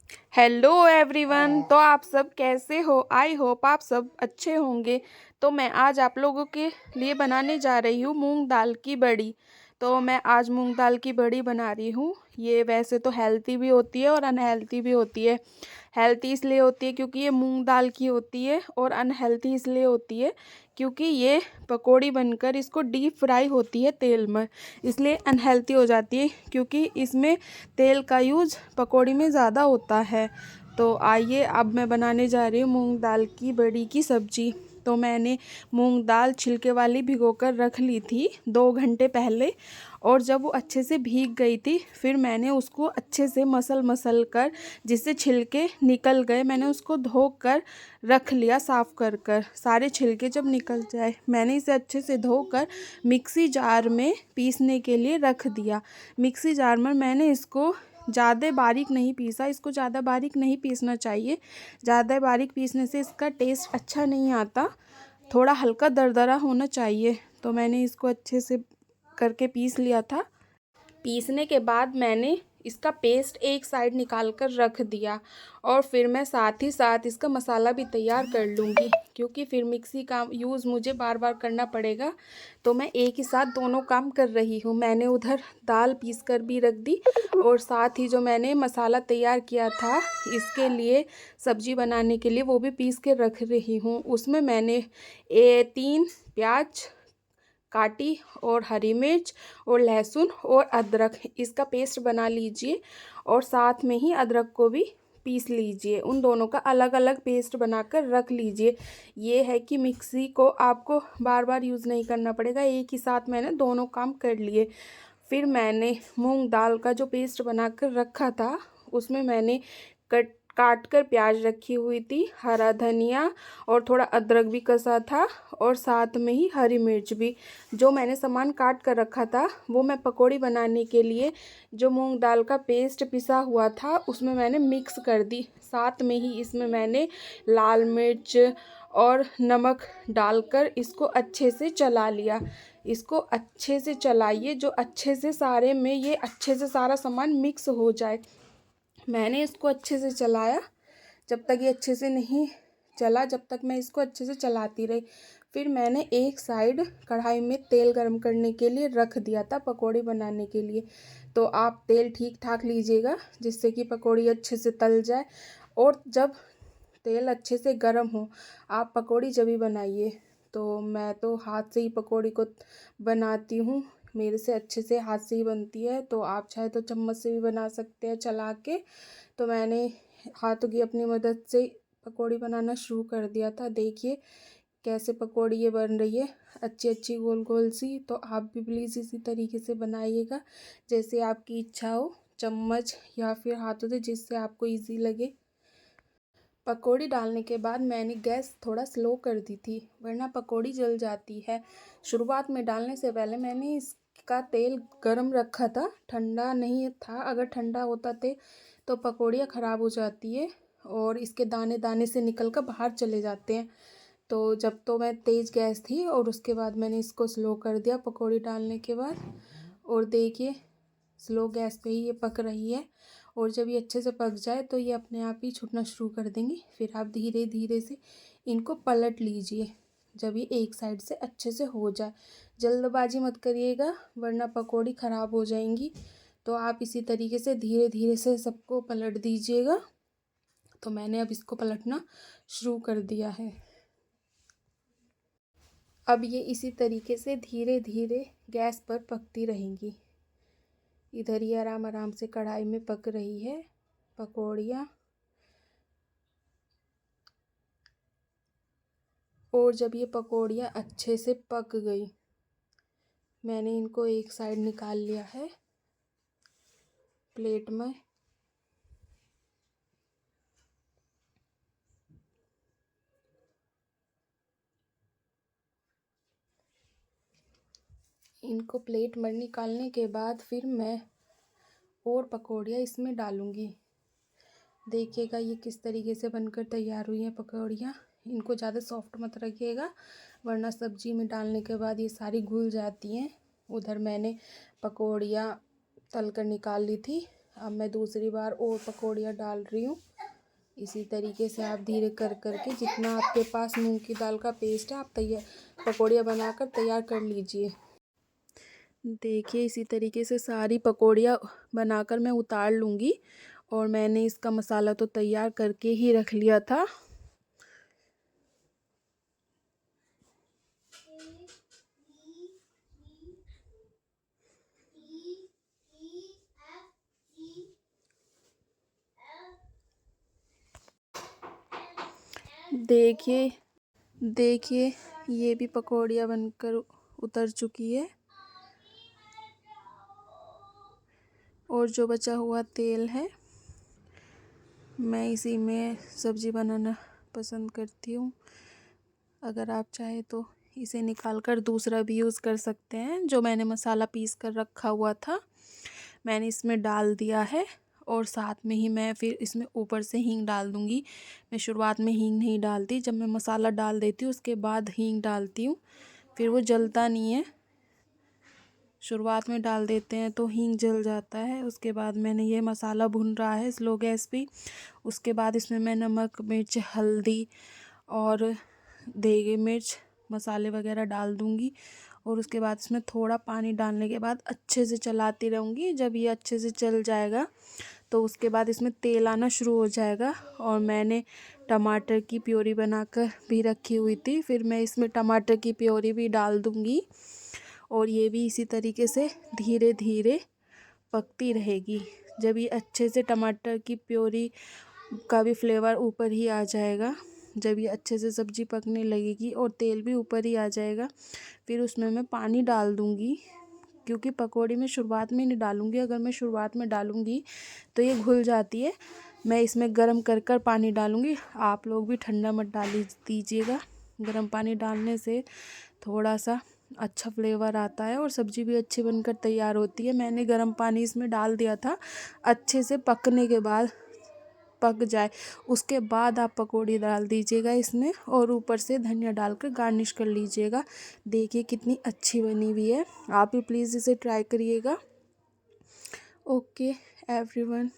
Hello everyone. तो आप सब कैसे हो? आई होप आप सब अच्छे होंगे। तो मैं आज आप लोगों के लिए बनाने जा रही हूँ मूंग दाल की बड़ी। तो मैं आज मूंग दाल की बड़ी बना रही हूँ। ये वैसे तो हेल्थी भी होती है और अनहेल्थी भी होती है। हेल्थी इसलिए होती है क्योंकि ये मूंग दाल की होती है, और अनहेल्थी इसलिए होती है क्योंकि ये पकौड़ी बनकर इसको डीप फ्राई होती है तेल में, इसलिए अनहेल्थी हो जाती है क्योंकि इसमें तेल का यूज़ पकौड़ी में ज़्यादा होता है। तो आइए अब मैं बनाने जा रही हूँ मूंग दाल की बड़ी की सब्ज़ी। तो मैंने मूंग दाल छिलके वाली भिगोकर रख ली थी 2 घंटे पहले, और जब वो अच्छे से भीग गई थी फिर मैंने उसको अच्छे से मसल कर, जिससे छिलके निकल गए, मैंने उसको धोकर रख लिया। साफ़ कर सारे छिलके जब निकल जाए मैंने इसे अच्छे से धोकर मिक्सी जार में पीसने के लिए रख दिया। मिक्सी जार में मैंने इसको ज़्यादा बारीक नहीं पीसा, इसको ज़्यादा बारीक नहीं पीसना चाहिए। ज़्यादा बारीक पीसने से इसका टेस्ट अच्छा नहीं आता, थोड़ा हल्का दरदरा होना चाहिए। तो मैंने इसको अच्छे से करके पीस लिया था। पीसने के बाद मैंने इसका पेस्ट एक साइड निकाल कर रख दिया, और फिर मैं साथ ही साथ इसका मसाला भी तैयार कर लूँगी क्योंकि फिर मिक्सी का यूज़ मुझे बार बार करना पड़ेगा। तो मैं एक ही साथ दोनों काम कर रही हूँ। मैंने उधर दाल पीस कर भी रख दी, और साथ ही जो मैंने मसाला तैयार किया था इसके लिए, सब्जी बनाने के लिए, वो भी पीस के रख रही हूँ। उसमें मैंने 3 प्याज काटी, और हरी मिर्च और लहसुन और अदरक, इसका पेस्ट बना लीजिए, और साथ में ही अदरक को भी पीस लीजिए। उन दोनों का अलग अलग पेस्ट बनाकर रख लीजिए। ये है कि मिक्सी को आपको बार बार यूज़ नहीं करना पड़ेगा, एक ही साथ मैंने दोनों काम कर लिए। फिर मैंने मूंग दाल का जो पेस्ट बनाकर रखा था उसमें मैंने काट कर प्याज रखी हुई थी, हरा धनिया, और थोड़ा अदरक भी कसा था, और साथ में ही हरी मिर्च भी। जो मैंने सामान काट कर रखा था वो मैं पकौड़ी बनाने के लिए जो मूंग दाल का पेस्ट पिसा हुआ था उसमें मैंने मिक्स कर दी। साथ में ही इसमें मैंने लाल मिर्च और नमक डालकर इसको अच्छे से चला लिया। इसको अच्छे से चलाइए, जो अच्छे से सारे में ये अच्छे से सारा सामान मिक्स हो जाए। मैंने इसको अच्छे से चलाया, जब तक ये अच्छे से नहीं चला जब तक मैं इसको अच्छे से चलाती रही। फिर मैंने एक साइड कढ़ाई में तेल गरम करने के लिए रख दिया था पकौड़ी बनाने के लिए। तो आप तेल ठीक ठाक लीजिएगा जिससे कि पकौड़ी अच्छे से तल जाए, और जब तेल अच्छे से गरम हो आप पकौड़ी जब भी बनाइए। तो मैं तो हाथ से ही पकौड़ी को बनाती हूँ, मेरे से अच्छे से हाथ से ही बनती है। तो आप चाहे तो चम्मच से भी बना सकते हैं चला के। तो मैंने हाथों की अपनी मदद से पकौड़ी बनाना शुरू कर दिया था। देखिए कैसे पकौड़ी ये बन रही है, अच्छी अच्छी गोल गोल सी। तो आप भी प्लीज़ इसी तरीके से बनाइएगा जैसे आपकी इच्छा हो, चम्मच या फिर हाथों से, जिससे आपको इजी लगे। पकौड़ी डालने के बाद मैंने गैस थोड़ा स्लो कर दी थी वरना पकौड़ी जल जाती है। शुरुआत में डालने से पहले मैंने इसका तेल गरम रखा था, ठंडा नहीं था। अगर ठंडा होता तो पकौड़ियाँ ख़राब हो जाती है और इसके दाने दाने से निकल कर बाहर चले जाते हैं। तो जब तो मैं तेज़ गैस थी, और उसके बाद मैंने इसको स्लो कर दिया पकौड़ी डालने के बाद। और देखिए स्लो गैस पे ही ये पक रही है, और जब ये अच्छे से पक जाए तो ये अपने आप ही छूटना शुरू कर देंगी। फिर आप धीरे धीरे से इनको पलट लीजिए जब ये एक साइड से अच्छे से हो जाए। जल्दबाजी मत करिएगा वरना पकौड़ी ख़राब हो जाएंगी। तो आप इसी तरीके से धीरे धीरे से सबको पलट दीजिएगा। तो मैंने अब इसको पलटना शुरू कर दिया है। अब ये इसी तरीके से धीरे धीरे गैस पर पकती रहेंगी। इधर ही आराम आराम से कढ़ाई में पक रही है पकौड़ियाँ। और जब ये पकौड़ियाँ अच्छे से पक गई मैंने इनको एक साइड निकाल लिया है प्लेट में। इनको प्लेट में निकालने के बाद फिर मैं और पकौड़ियाँ इसमें डालूँगी। देखिएगा ये किस तरीके से बनकर तैयार हुई हैं पकौड़ियाँ। इनको ज़्यादा सॉफ्ट मत रखिएगा वरना सब्जी में डालने के बाद ये सारी घुल जाती हैं। उधर मैंने पकौड़ियाँ तल कर निकाल ली थी। अब मैं दूसरी बार और पकौड़ियाँ डाल रही हूँ। इसी तरीके से आप धीरे कर करके जितना आपके पास मूंग की दाल का पेस्ट है आप पकौड़ियाँ बनाकर तैयार कर लीजिए। देखिए इसी तरीके से सारी पकौड़ियाँ बनाकर मैं उतार लूँगी। और मैंने इसका मसाला तो तैयार करके ही रख लिया था। देखिए ये भी पकौड़ियाँ बनकर उतर चुकी है। और जो बचा हुआ तेल है मैं इसी में सब्ज़ी बनाना पसंद करती हूँ। अगर आप चाहे तो इसे निकाल कर दूसरा भी यूज़ कर सकते हैं। जो मैंने मसाला पीस कर रखा हुआ था मैंने इसमें डाल दिया है। और साथ में ही मैं फिर इसमें ऊपर से हींग डाल दूँगी। मैं शुरुआत में हींग नहीं डालती, जब मैं मसाला डाल देती हूँ उसके बाद हींग डालती हूँ, फिर वो जलता नहीं है। शुरुआत में डाल देते हैं तो हींग जल जाता है। उसके बाद मैंने ये मसाला भून रहा है स्लो गैस पे। उसके बाद इसमें मैं नमक, मिर्च, हल्दी और देगी मिर्च मसाले वगैरह डाल दूँगी। और उसके बाद इसमें थोड़ा पानी डालने के बाद अच्छे से चलाती रहूँगी। जब ये अच्छे से चल जाएगा तो उसके बाद इसमें तेल आना शुरू हो जाएगा। और मैंने टमाटर की प्योरी बनाकर भी रखी हुई थी, फिर मैं इसमें टमाटर की प्योरी भी डाल दूँगी। और ये भी इसी तरीके से धीरे धीरे पकती रहेगी। जब ये अच्छे से टमाटर की प्योरी का भी फ्लेवर ऊपर ही आ जाएगा, जब ये अच्छे से सब्ज़ी पकने लगेगी और तेल भी ऊपर ही आ जाएगा, फिर उसमें मैं पानी डाल दूँगी। क्योंकि पकौड़ी में शुरुआत में नहीं डालूँगी, अगर मैं शुरुआत में डालूँगी तो ये घुल जाती है। मैं इसमें गरम कर कर पानी डालूँगी। आप लोग भी ठंडा मत डाल दीजिएगा। गरम पानी डालने से थोड़ा सा अच्छा फ्लेवर आता है और सब्ज़ी भी अच्छी बनकर तैयार होती है। मैंने गरम पानी इसमें डाल दिया था। अच्छे से पकने के बाद पक जाए उसके बाद आप पकौड़ी डाल दीजिएगा इसमें और ऊपर से धनिया डालकर गार्निश कर लीजिएगा। देखिए कितनी अच्छी बनी हुई है। आप भी प्लीज़ इसे ट्राई करिएगा। Okay everyone.